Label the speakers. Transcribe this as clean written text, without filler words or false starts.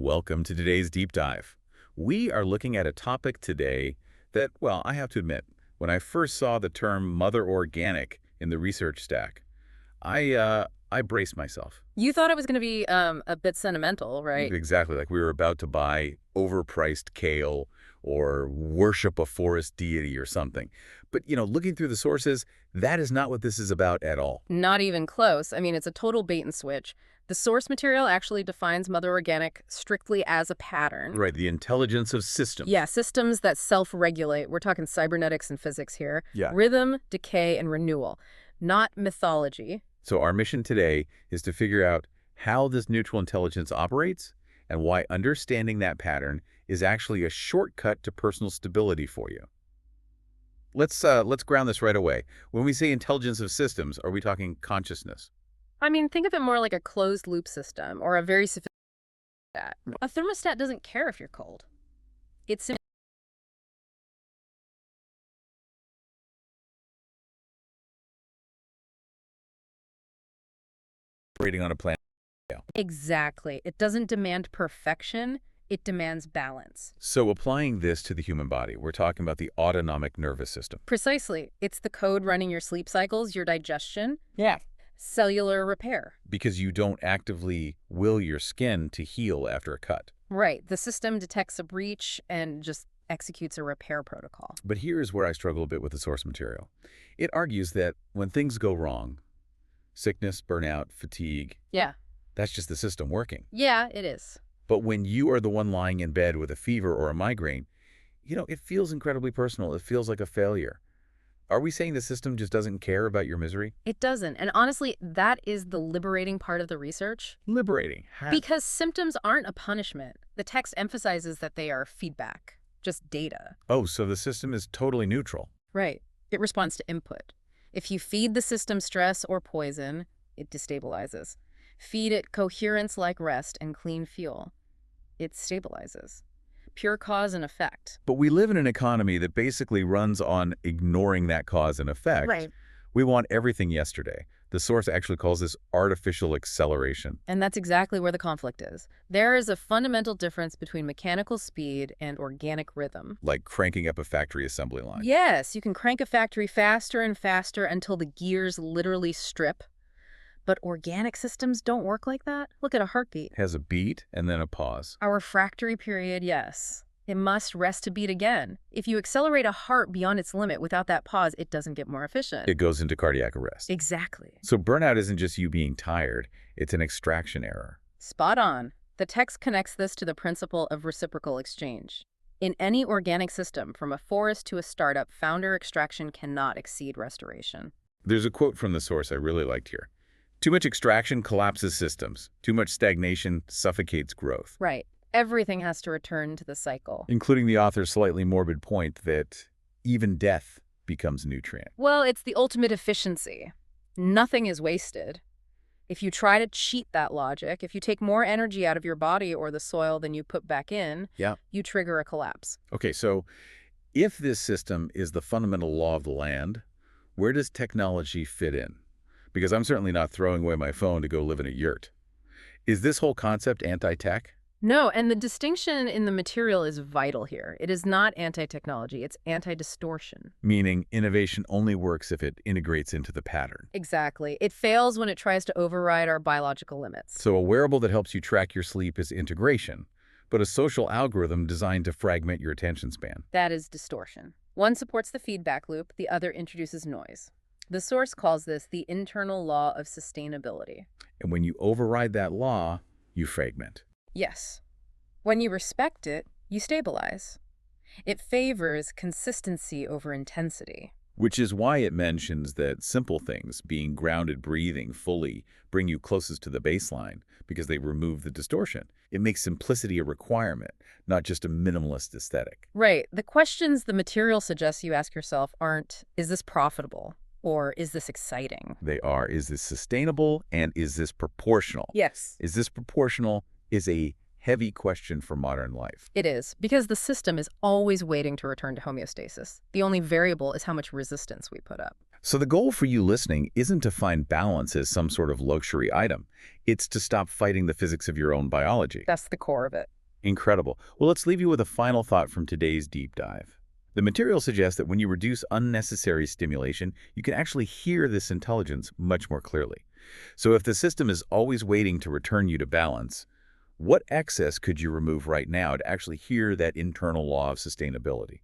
Speaker 1: Welcome to today's deep dive. We are looking at a topic today that, well, I have to admit, when I first saw the term mother organic in the research stack, I braced myself.
Speaker 2: You thought it was going to be a bit sentimental, right?
Speaker 1: Exactly, like we were about to buy overpriced kale or worship a forest deity or something. But, looking through the sources, that is not what this is about at all.
Speaker 2: Not even close. I mean, it's a total bait and switch. The source material actually defines Mother Organic strictly as a pattern.
Speaker 1: Right, the intelligence of systems.
Speaker 2: Yeah, systems that self-regulate. We're talking cybernetics and physics here.
Speaker 1: Yeah.
Speaker 2: Rhythm, decay, and renewal, not mythology.
Speaker 1: So our mission today is to figure out how this neutral intelligence operates and why understanding that pattern is actually a shortcut to personal stability for you. Let's ground this right away. When we say intelligence of systems, are we talking consciousness?
Speaker 2: I mean, think of it more like a closed-loop system or a very sophisticated thermostat. A thermostat doesn't care if you're cold. It's simply
Speaker 1: Operating on a planet.
Speaker 2: exactly. It doesn't demand perfection. It demands balance.
Speaker 1: So applying this to the human body, we're talking about the autonomic nervous system.
Speaker 2: Precisely. It's the code running your sleep cycles, your digestion,
Speaker 1: Yeah.
Speaker 2: cellular repair.
Speaker 1: Because you don't actively will your skin to heal after a cut.
Speaker 2: Right. The system detects a breach and just executes a repair protocol.
Speaker 1: But here's where I struggle a bit with the source material. It argues that when things go wrong, sickness, burnout, fatigue,
Speaker 2: Yeah.
Speaker 1: that's just the system working.
Speaker 2: Yeah, it is.
Speaker 1: But when you are the one lying in bed with a fever or a migraine, it feels incredibly personal. It feels like a failure. Are we saying the system just doesn't care about your misery?
Speaker 2: It doesn't. And honestly, that is the liberating part of the research.
Speaker 1: Liberating.
Speaker 2: Because symptoms aren't a punishment. The text emphasizes that they are feedback, just data.
Speaker 1: Oh, so the system is totally neutral.
Speaker 2: Right. It responds to input. If you feed the system stress or poison, it destabilizes. Feed it coherence like rest and clean fuel. It stabilizes. Pure cause and effect.
Speaker 1: But we live in an economy that basically runs on ignoring that cause and effect.
Speaker 2: Right.
Speaker 1: We want everything yesterday. The source actually calls this artificial acceleration.
Speaker 2: And that's exactly where the conflict is. There is a fundamental difference between mechanical speed and organic rhythm.
Speaker 1: Like cranking up a factory assembly line.
Speaker 2: Yes, you can crank a factory faster and faster until the gears literally strip. But organic systems don't work like that. Look at a heartbeat.
Speaker 1: Has a beat and then a pause.
Speaker 2: Our refractory period, yes. It must rest to beat again. If you accelerate a heart beyond its limit without that pause, it doesn't get more efficient.
Speaker 1: It goes into cardiac arrest.
Speaker 2: Exactly.
Speaker 1: So burnout isn't just you being tired, it's an extraction error.
Speaker 2: Spot on. The text connects this to the principle of reciprocal exchange. In any organic system, from a forest to a startup, founder extraction cannot exceed restoration.
Speaker 1: There's a quote from the source I really liked here. Too much extraction collapses systems. Too much stagnation suffocates growth.
Speaker 2: Right. Everything has to return to the cycle.
Speaker 1: Including the author's slightly morbid point that even death becomes nutrient.
Speaker 2: Well, it's the ultimate efficiency. Nothing is wasted. If you try to cheat that logic, if you take more energy out of your body or the soil than you put back in, you trigger a collapse.
Speaker 1: Okay, so if this system is the fundamental law of the land, where does technology fit in? Because I'm certainly not throwing away my phone to go live in a yurt. Is this whole concept anti-tech?
Speaker 2: No, and the distinction in the material is vital here. It is not anti-technology, it's anti-distortion.
Speaker 1: Meaning innovation only works if it integrates into the pattern.
Speaker 2: Exactly. It fails when it tries to override our biological limits.
Speaker 1: So a wearable that helps you track your sleep is integration, but a social algorithm designed to fragment your attention span.
Speaker 2: That is distortion. One supports the feedback loop, the other introduces noise. The source calls this the internal law of sustainability.
Speaker 1: And when you override that law, you fragment.
Speaker 2: Yes. When you respect it, you stabilize. It favors consistency over intensity.
Speaker 1: Which is why it mentions that simple things, being grounded, breathing fully, bring you closest to the baseline because they remove the distortion. It makes simplicity a requirement, not just a minimalist aesthetic.
Speaker 2: Right. The questions the material suggests you ask yourself aren't, is this profitable? Or is this exciting?
Speaker 1: They are, is this sustainable and is this proportional?
Speaker 2: Yes.
Speaker 1: Is this proportional is a heavy question for modern life.
Speaker 2: It is, because the system is always waiting to return to homeostasis. The only variable is how much resistance we put up.
Speaker 1: So the goal for you listening isn't to find balance as some sort of luxury item. It's to stop fighting the physics of your own biology.
Speaker 2: That's the core of it.
Speaker 1: Incredible. Well, let's leave you with a final thought from today's deep dive. The material suggests that when you reduce unnecessary stimulation, you can actually hear this intelligence much more clearly. So if the system is always waiting to return you to balance, what excess could you remove right now to actually hear that internal law of sustainability?